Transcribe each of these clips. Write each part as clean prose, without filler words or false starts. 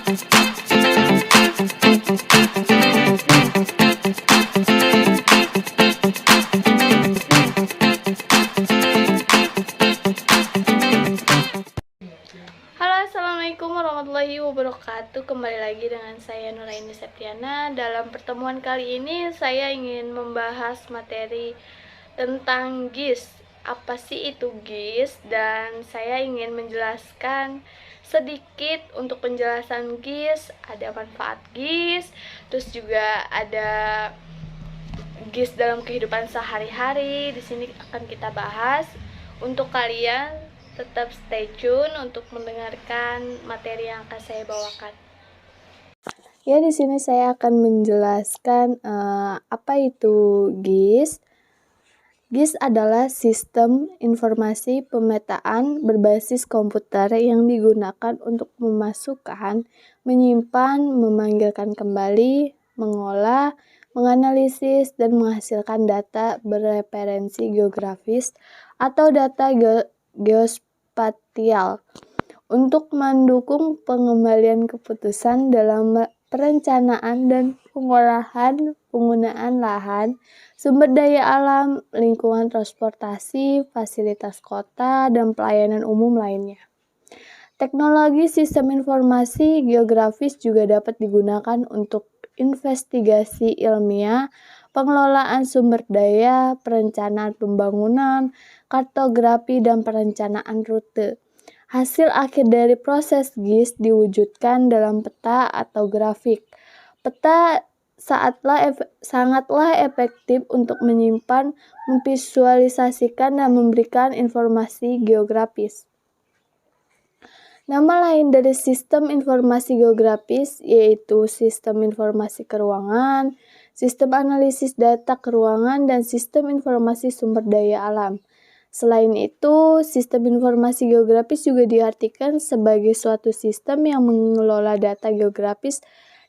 Halo, assalamualaikum warahmatullahi wabarakatuh. Kembali lagi dengan saya Nuraini Septiana. Dalam pertemuan kali ini saya ingin membahas materi tentang GIS. Apa sih itu GIS? Dan saya ingin menjelaskan sedikit untuk penjelasan GIS. Ada manfaat GIS, terus juga ada GIS dalam kehidupan sehari-hari. Di sini akan kita bahas. Untuk kalian tetap stay tune untuk mendengarkan materi yang akan saya bawakan. Ya, di sini saya akan menjelaskan apa itu GIS. GIS adalah sistem informasi pemetaan berbasis komputer yang digunakan untuk memasukkan, menyimpan, memanggilkan kembali, mengolah, menganalisis, dan menghasilkan data bereferensi geografis atau data geospasial untuk mendukung pengembalian keputusan dalam perencanaan dan penggunaan lahan, sumber daya alam, lingkungan transportasi, fasilitas kota, dan pelayanan umum lainnya. Teknologi sistem informasi geografis juga dapat digunakan untuk investigasi ilmiah, pengelolaan sumber daya, perencanaan pembangunan, kartografi, dan perencanaan rute. Hasil akhir dari proses GIS diwujudkan dalam peta atau grafik. Peta sangatlah efektif untuk menyimpan, memvisualisasikan, dan memberikan informasi geografis. Nama lain dari sistem informasi geografis yaitu sistem informasi keuangan, sistem analisis data keuangan, dan sistem informasi sumber daya alam. Selain itu, sistem informasi geografis juga diartikan sebagai suatu sistem yang mengelola data geografis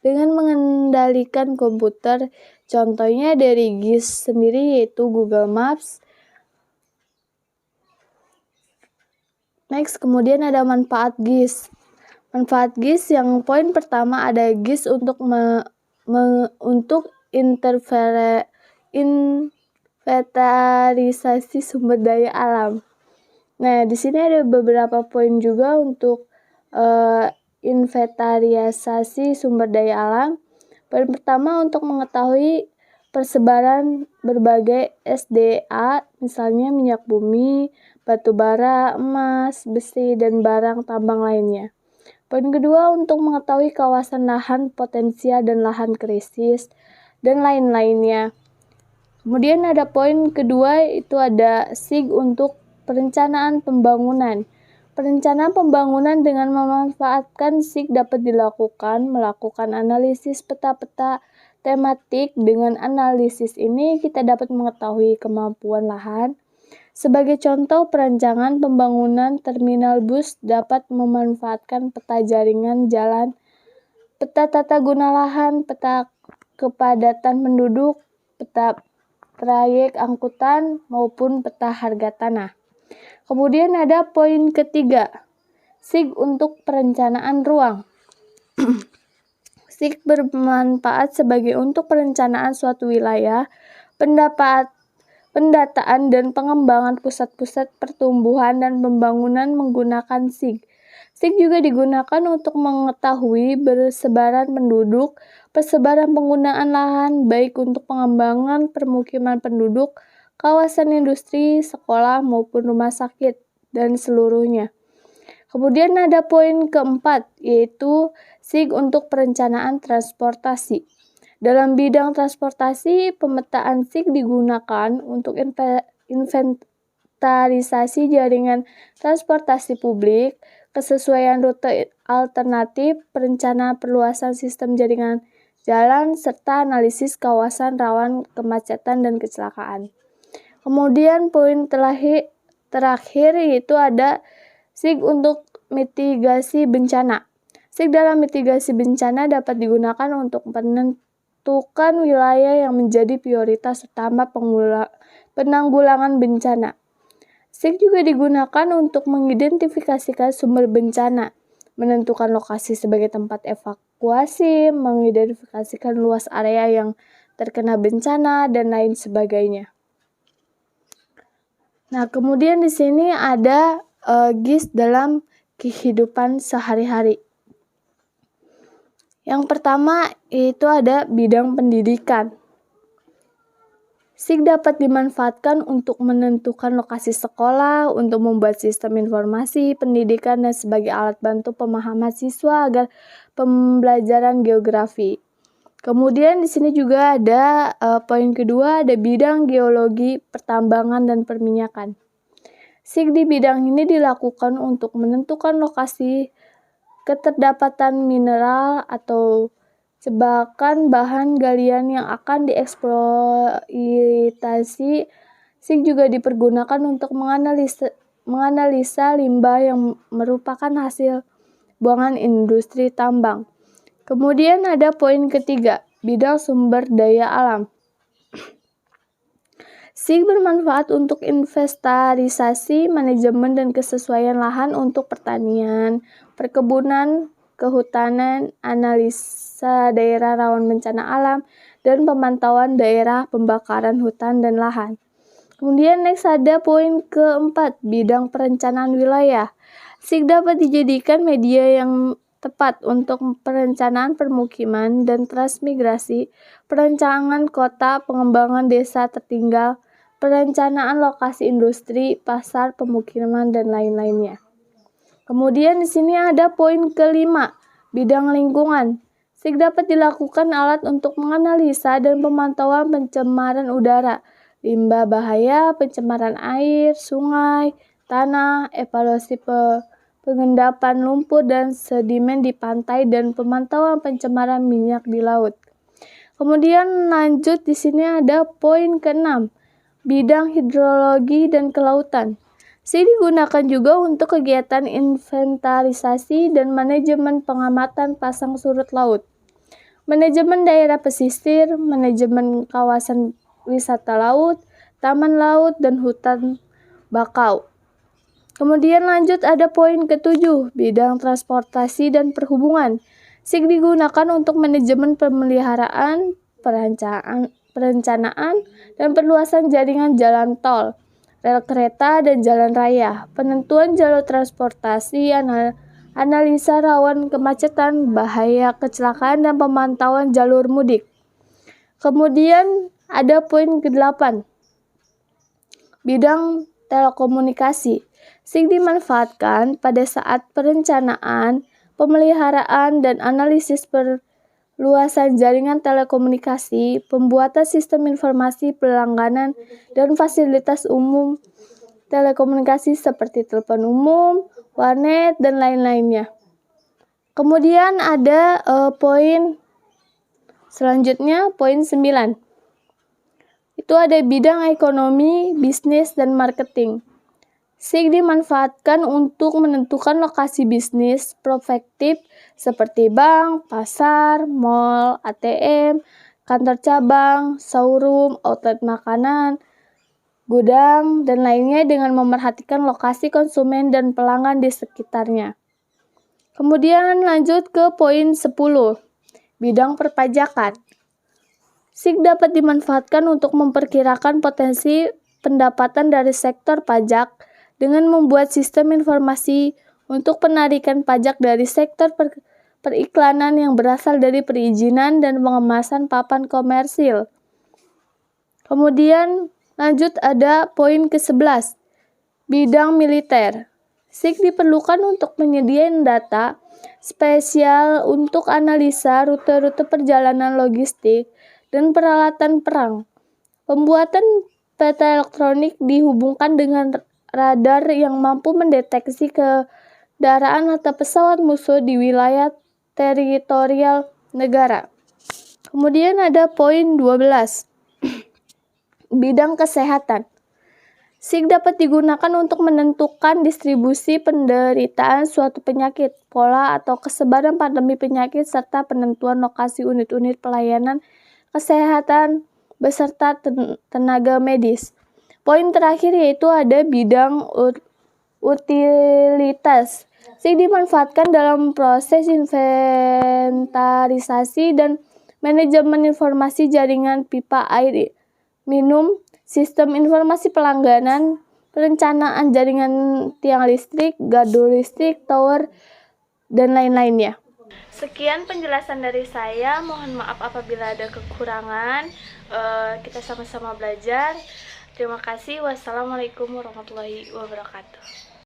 dengan mengendalikan komputer. Contohnya dari GIS sendiri yaitu Google Maps. Next, kemudian ada manfaat GIS. Manfaat GIS yang poin pertama ada GIS untuk untuk inventarisasi sumber daya alam. Nah, di sini ada beberapa poin juga untuk inventarisasi sumber daya alam. Poin pertama untuk mengetahui persebaran berbagai SDA, misalnya minyak bumi, batu bara, emas, besi, dan barang tambang lainnya. Poin kedua untuk mengetahui kawasan lahan potensial dan lahan krisis, dan lain-lainnya. Kemudian ada poin kedua, itu ada SIG untuk perencanaan pembangunan. Perencanaan pembangunan dengan memanfaatkan SIG dapat dilakukan melakukan analisis peta-peta tematik. Dengan analisis ini kita dapat mengetahui kemampuan lahan. Sebagai contoh, perencanaan pembangunan terminal bus dapat memanfaatkan peta jaringan jalan, peta tata guna lahan, peta kepadatan penduduk, peta trayek angkutan, maupun peta harga tanah. Kemudian ada poin ketiga, SIG untuk perencanaan ruang. SIG bermanfaat sebagai untuk perencanaan suatu wilayah, pendataan dan pengembangan pusat-pusat pertumbuhan dan pembangunan menggunakan SIG. SIG juga digunakan untuk mengetahui persebaran penduduk, persebaran penggunaan lahan, baik untuk pengembangan permukiman penduduk, kawasan industri, sekolah, maupun rumah sakit, dan seluruhnya. Kemudian ada poin keempat, yaitu SIG untuk perencanaan transportasi. Dalam bidang transportasi, pemetaan SIG digunakan untuk inventarisasi jaringan transportasi publik, kesesuaian rute alternatif, perencanaan perluasan sistem jaringan jalan, serta analisis kawasan rawan kemacetan dan kecelakaan. Kemudian poin terakhir yaitu ada SIG untuk mitigasi bencana. SIG dalam mitigasi bencana dapat digunakan untuk menentukan wilayah yang menjadi prioritas utama penanggulangan bencana. SIG juga digunakan untuk mengidentifikasikan sumber bencana, menentukan lokasi sebagai tempat evakuasi, mengidentifikasikan luas area yang terkena bencana, dan lain sebagainya. Nah, kemudian di sini ada GIS dalam kehidupan sehari-hari. Yang pertama itu ada bidang pendidikan. SIG dapat dimanfaatkan untuk menentukan lokasi sekolah, untuk membuat sistem informasi, pendidikan, dan sebagai alat bantu pemahaman siswa agar pembelajaran geografi. Kemudian di sini juga ada poin kedua, ada bidang geologi, pertambangan, dan perminyakan. SIG di bidang ini dilakukan untuk menentukan lokasi keterdapatan mineral atau jebakan bahan galian yang akan dieksploitasi. SIG juga dipergunakan untuk menganalisa limbah yang merupakan hasil buangan industri tambang. Kemudian ada poin ketiga, bidang sumber daya alam. SIG bermanfaat untuk inventarisasi, manajemen, dan kesesuaian lahan untuk pertanian, perkebunan, kehutanan, analisa daerah rawan bencana alam, dan pemantauan daerah pembakaran hutan dan lahan. Kemudian next ada poin keempat, bidang perencanaan wilayah. SIG dapat dijadikan media yang tepat untuk perencanaan permukiman dan transmigrasi, perencanaan kota, pengembangan desa tertinggal, perencanaan lokasi industri, pasar, pemukiman, dan lain-lainnya. Kemudian di sini ada poin kelima, bidang lingkungan. SIG dapat dilakukan alat untuk menganalisa dan pemantauan pencemaran udara, limbah bahaya, pencemaran air, sungai, tanah, evaluasi pengendapan lumpur dan sedimen di pantai, dan pemantauan pencemaran minyak di laut. Kemudian lanjut di sini ada poin ke-6, bidang hidrologi dan kelautan. SIG digunakan juga untuk kegiatan inventarisasi dan manajemen pengamatan pasang surut laut, manajemen daerah pesisir, manajemen kawasan wisata laut, taman laut, dan hutan bakau. Kemudian lanjut ada poin ke-7, bidang transportasi dan perhubungan. SIG digunakan untuk manajemen pemeliharaan, perencanaan, dan perluasan jaringan jalan tol, rel kereta, dan jalan raya, penentuan jalur transportasi, analisa rawan kemacetan, bahaya kecelakaan, dan pemantauan jalur mudik. Kemudian ada poin ke-8, bidang telekomunikasi. SIG dimanfaatkan pada saat perencanaan, pemeliharaan, dan analisis perluasan jaringan telekomunikasi, pembuatan sistem informasi pelangganan, dan fasilitas umum telekomunikasi seperti telepon umum, warnet, dan lain-lainnya. Kemudian ada poin selanjutnya, poin 9. Itu ada bidang ekonomi, bisnis, dan marketing. SIG dimanfaatkan untuk menentukan lokasi bisnis prospektif seperti bank, pasar, mal, ATM, kantor cabang, showroom, outlet makanan, gudang, dan lainnya dengan memerhatikan lokasi konsumen dan pelanggan di sekitarnya. Kemudian lanjut ke poin 10, bidang perpajakan. SIG dapat dimanfaatkan untuk memperkirakan potensi pendapatan dari sektor pajak dengan membuat sistem informasi untuk penarikan pajak dari sektor periklanan yang berasal dari perizinan dan pengemasan papan komersil. Kemudian lanjut ada poin ke-11, bidang militer. SIG diperlukan untuk menyediakan data spesial untuk analisa rute-rute perjalanan logistik dan peralatan perang. Pembuatan peta elektronik dihubungkan dengan radar yang mampu mendeteksi kendaraan atau pesawat musuh di wilayah teritorial negara. Kemudian ada poin 12, bidang kesehatan. SIG dapat digunakan untuk menentukan distribusi penderitaan suatu penyakit, pola atau kesebaran pandemi penyakit, serta penentuan lokasi unit-unit pelayanan kesehatan beserta tenaga medis. Poin terakhir yaitu ada bidang utilitas. SIG dimanfaatkan dalam proses inventarisasi dan manajemen informasi jaringan pipa air minum, sistem informasi pelangganan, perencanaan jaringan tiang listrik, gardu listrik, tower, dan lain-lainnya. Sekian penjelasan dari saya, mohon maaf apabila ada kekurangan. Kita sama-sama belajar. Terima kasih. Wassalamualaikum warahmatullahi wabarakatuh.